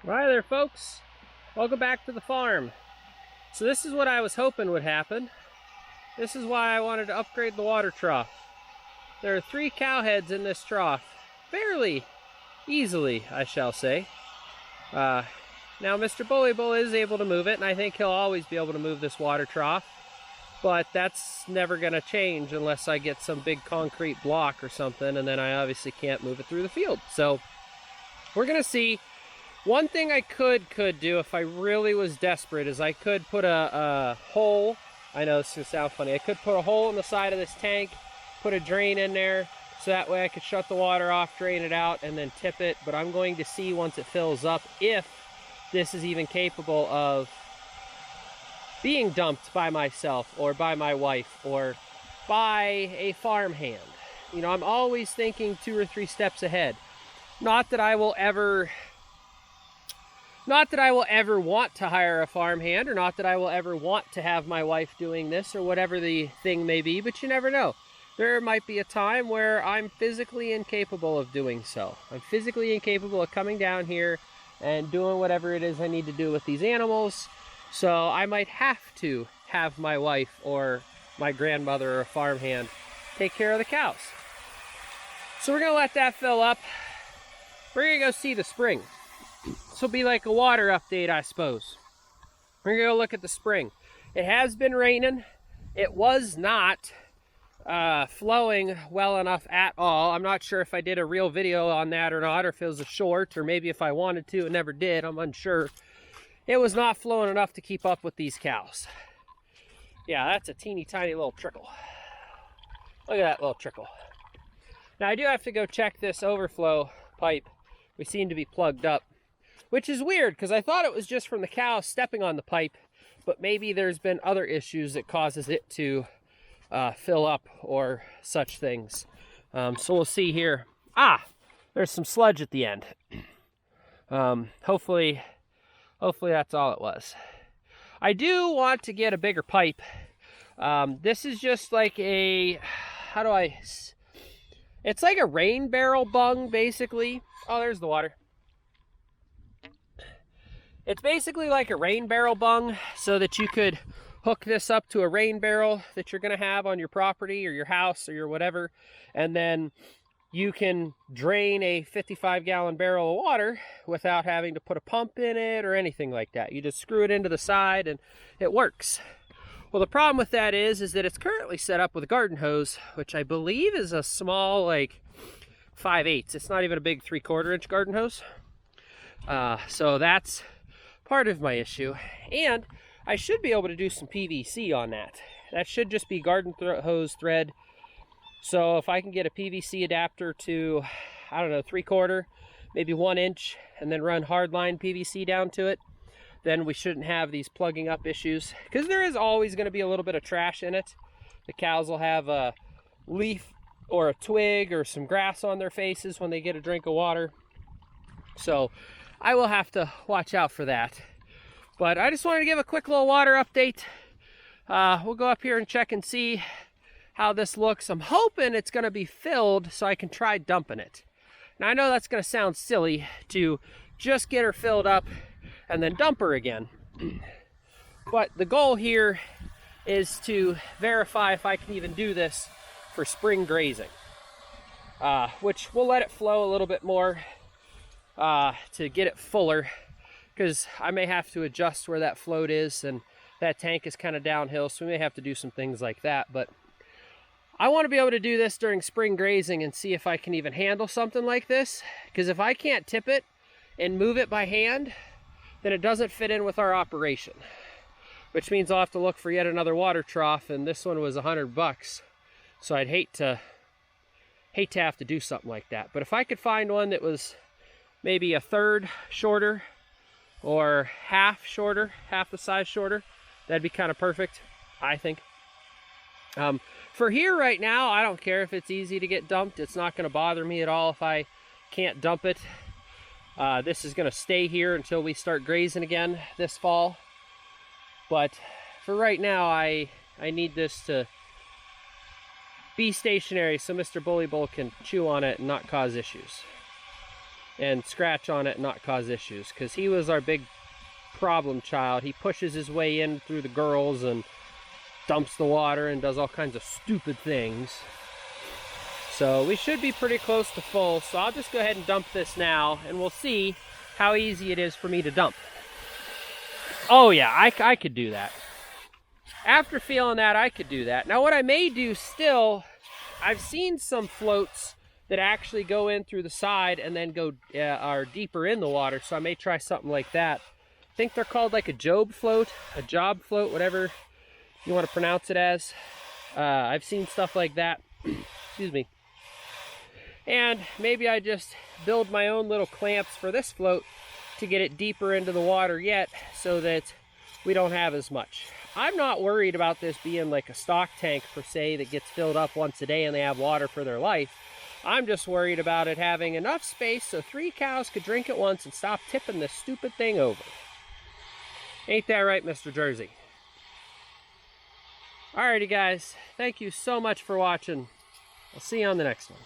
Hi there, folks. Welcome back to the farm. So this is what I was hoping would happen. This is why I wanted to upgrade the water trough. There are 3 cow heads in this trough, fairly easily, I shall say. Now Mr. Bully Bull is able to move it, and I think he'll always be able to move this water trough, but that's never going to change unless I get some big concrete block or something, and then I obviously can't move it through the field. So we're going to see. One thing I could do if I really was desperate is I could put a hole. I know this is going to sound funny. I could put a hole in the side of this tank, put a drain in there, so that way I could shut the water off, drain it out, and then tip it. But I'm going to see once it fills up if this is even capable of being dumped by myself or by my wife or by a farmhand. You know, I'm always thinking 2 or 3 steps ahead. Not that I will ever want to hire a farmhand, or not that I will ever want to have my wife doing this, or whatever the thing may be, but you never know. There might be a time where I'm physically incapable of doing so. I'm physically incapable of coming down here and doing whatever it is I need to do with these animals, so I might have to have my wife or my grandmother or a farmhand take care of the cows. So we're going to let that fill up. We're going to go see the spring. This will be like a water update, I suppose. We're going to go look at the spring. It has been raining. It was not flowing well enough at all. I'm not sure if I did a real video on that or not, or if it was a short, or maybe if I wanted to, it never did. I'm unsure. It was not flowing enough to keep up with these cows. Yeah, that's a teeny tiny little trickle. Look at that little trickle. Now I do have to go check this overflow pipe. We seem to be plugged up, which is weird because I thought it was just from the cow stepping on the pipe, but maybe there's been other issues that causes it to fill up or such things. So we'll see here. There's some sludge at the end. Hopefully that's all it was. I do want to get a bigger pipe. This is just like a, it's like a rain barrel bung, basically. Oh, there's the water. It's basically like a rain barrel bung, so that you could hook this up to a rain barrel that you're going to have on your property or your house or your whatever, and then you can drain a 55-gallon barrel of water without having to put a pump in it or anything like that. You just screw it into the side and it works. Well, the problem with that is that it's currently set up with a garden hose, which I believe is a small, like 5/8. It's not even a big 3/4 inch garden hose. So that's part of my issue. And I should be able to do some PVC on that. That should just be garden hose thread. So if I can get a PVC adapter to, I don't know, 3/4, maybe 1 inch, and then run hardline PVC down to it, then we shouldn't have these plugging up issues, because there is always going to be a little bit of trash in it. The cows will have a leaf or a twig or some grass on their faces when they get a drink of water. So I will have to watch out for that. But I just wanted to give a quick little water update. We'll go up here and check and see how this looks. I'm hoping it's going to be filled so I can try dumping it. Now I know that's going to sound silly to just get her filled up and then dump her again. But the goal here is to verify if I can even do this for spring grazing. Which we'll let it flow a little bit more to get it fuller, because I may have to adjust where that float is, and that tank is kind of downhill, so we may have to do some things like that. But I want to be able to do this during spring grazing and see if I can even handle something like this, because if I can't tip it and move it by hand, then it doesn't fit in with our operation, which means I'll have to look for yet another water trough, and this one was $100, so I'd hate to have to do something like that. But if I could find one that was maybe a third shorter or half shorter, half the size shorter, that'd be kind of perfect, I think. For here right now, I don't care if it's easy to get dumped. It's not going to bother me at all if I can't dump it. This is going to stay here until we start grazing again this fall. But for right now, I need this to be stationary so Mr. Bully Bull can chew on it and not cause issues. and scratch on it and not cause issues, because he was our big problem child. He pushes his way in through the girls and dumps the water and does all kinds of stupid things. So we should be pretty close to full, so I'll just go ahead and dump this now, and we'll see how easy it is for me to dump. Oh yeah, I could do that. After feeling that, I could do that. Now what I may do still, I've seen some floats that actually go in through the side and then go are deeper in the water, so I may try something like that. I think they're called like a job float, whatever you want to pronounce it as. I've seen stuff like that. Excuse me. And maybe I just build my own little clamps for this float to get it deeper into the water yet, so that we don't have as much. I'm not worried about this being like a stock tank per se that gets filled up once a day and they have water for their life. I'm just worried about it having enough space so 3 cows could drink at once and stop tipping this stupid thing over. Ain't that right, Mr. Jersey? Alrighty guys, thank you so much for watching. I'll see you on the next one.